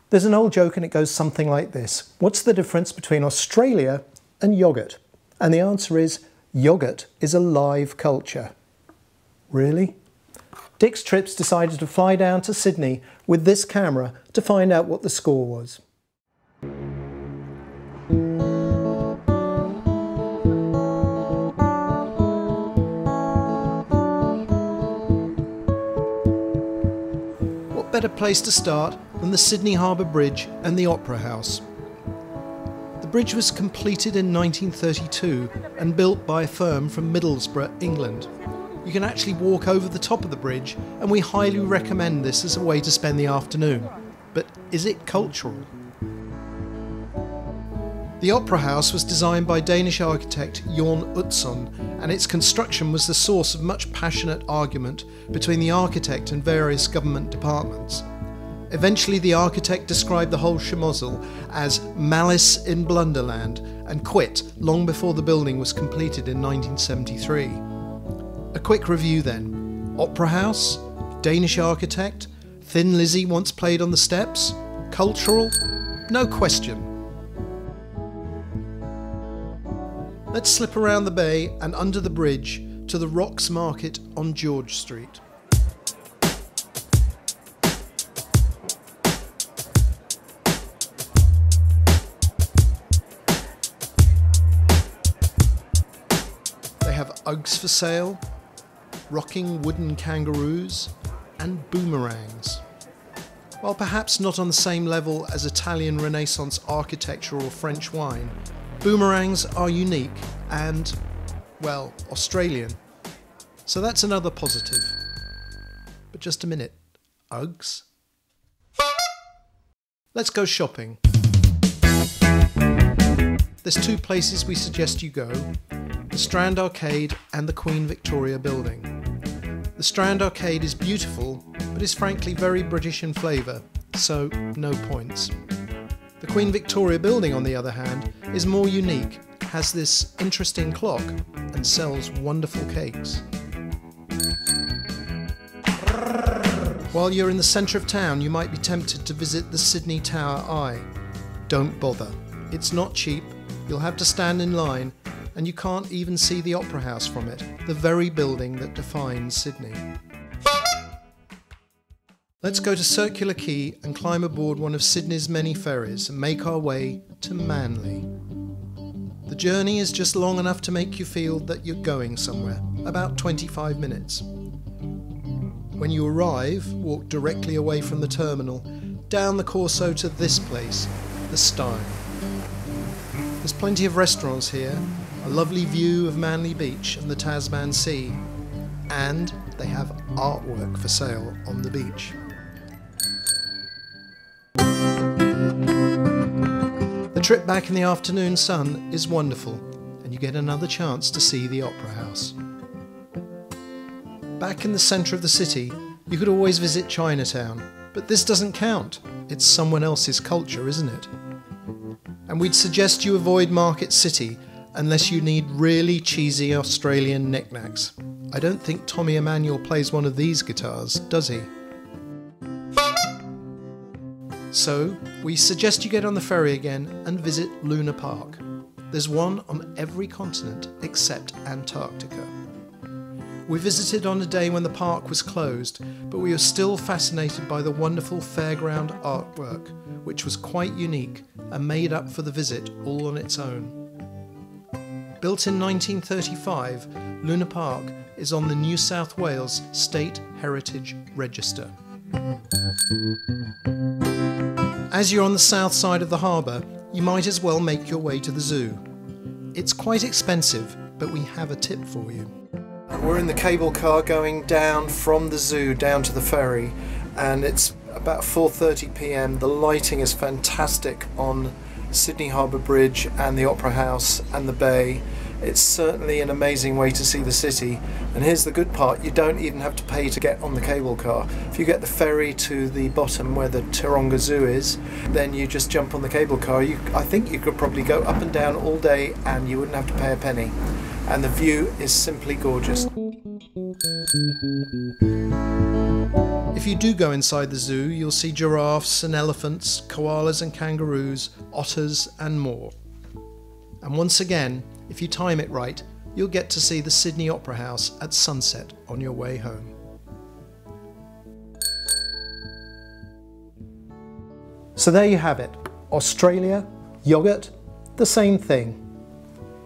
There's an old joke and it goes something like this. What's the difference between Australia and yoghurt? And the answer is yoghurt is a live culture. Really? DIX Trips decided to fly down to Sydney with this camera to find out what the score was. What better place to start than the Sydney Harbour Bridge and the Opera House? The bridge was completed in 1932 and built by a firm from Middlesbrough, England. You can actually walk over the top of the bridge, and we highly recommend this as a way to spend the afternoon. But is it cultural? The Opera House was designed by Danish architect Jørn Utzon, and its construction was the source of much passionate argument between the architect and various government departments. Eventually the architect described the whole schmozzle as malice in Blunderland and quit long before the building was completed in 1973. A quick review then. Opera House, Danish architect, Thin Lizzy once played on the steps, cultural? No question. Let's slip around the bay and under the bridge to the Rocks Market on George Street. They have Uggs for sale, rocking wooden kangaroos and boomerangs. While perhaps not on the same level as Italian Renaissance architecture or French wine, boomerangs are unique and, well, Australian. So that's another positive. But just a minute, Uggs? Let's go shopping. There's two places we suggest you go, the Strand Arcade and the Queen Victoria building. The Strand Arcade is beautiful, but is frankly very British in flavour, so no points. The Queen Victoria building, on the other hand, is more unique, has this interesting clock, and sells wonderful cakes. While you're in the centre of town, you might be tempted to visit the Sydney Tower Eye. Don't bother. It's not cheap, you'll have to stand in line, and you can't even see the Opera House from it, the very building that defines Sydney. Let's go to Circular Quay and climb aboard one of Sydney's many ferries and make our way to Manly. The journey is just long enough to make you feel that you're going somewhere, about 25 minutes. When you arrive, walk directly away from the terminal, down the Corso to this place, the Stone. There's plenty of restaurants here, a lovely view of Manly Beach and the Tasman Sea, and they have artwork for sale on the beach. The trip back in the afternoon sun is wonderful, and you get another chance to see the Opera House. Back in the centre of the city, you could always visit Chinatown, but this doesn't count. It's someone else's culture, isn't it? And we'd suggest you avoid Market City unless you need really cheesy Australian knickknacks. I don't think Tommy Emmanuel plays one of these guitars, does he? So, we suggest you get on the ferry again and visit Luna Park. There's one on every continent except Antarctica. We visited on a day when the park was closed, but we were still fascinated by the wonderful fairground artwork, which was quite unique and made up for the visit all on its own. Built in 1935, Luna Park is on the New South Wales State Heritage Register. As you're on the south side of the harbour, you might as well make your way to the zoo. It's quite expensive, but we have a tip for you. We're in the cable car going down from the zoo down to the ferry, and it's about 4:30 p.m. The lighting is fantastic on Sydney Harbour Bridge and the Opera House and the bay. It's certainly an amazing way to see the city, and here's the good part, you don't even have to pay to get on the cable car. If you get the ferry to the bottom where the Taronga Zoo is, then you just jump on the cable car. I think you could probably go up and down all day and you wouldn't have to pay a penny. And the view is simply gorgeous. If you do go inside the zoo, you'll see giraffes and elephants, koalas and kangaroos, otters and more. And once again, if you time it right, you'll get to see the Sydney Opera House at sunset on your way home. So there you have it. Australia, yogurt, the same thing.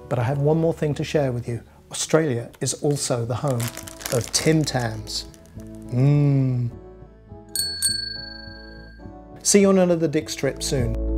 But I have one more thing to share with you. Australia is also the home of Tim-Tams. See you on another DIX trip soon.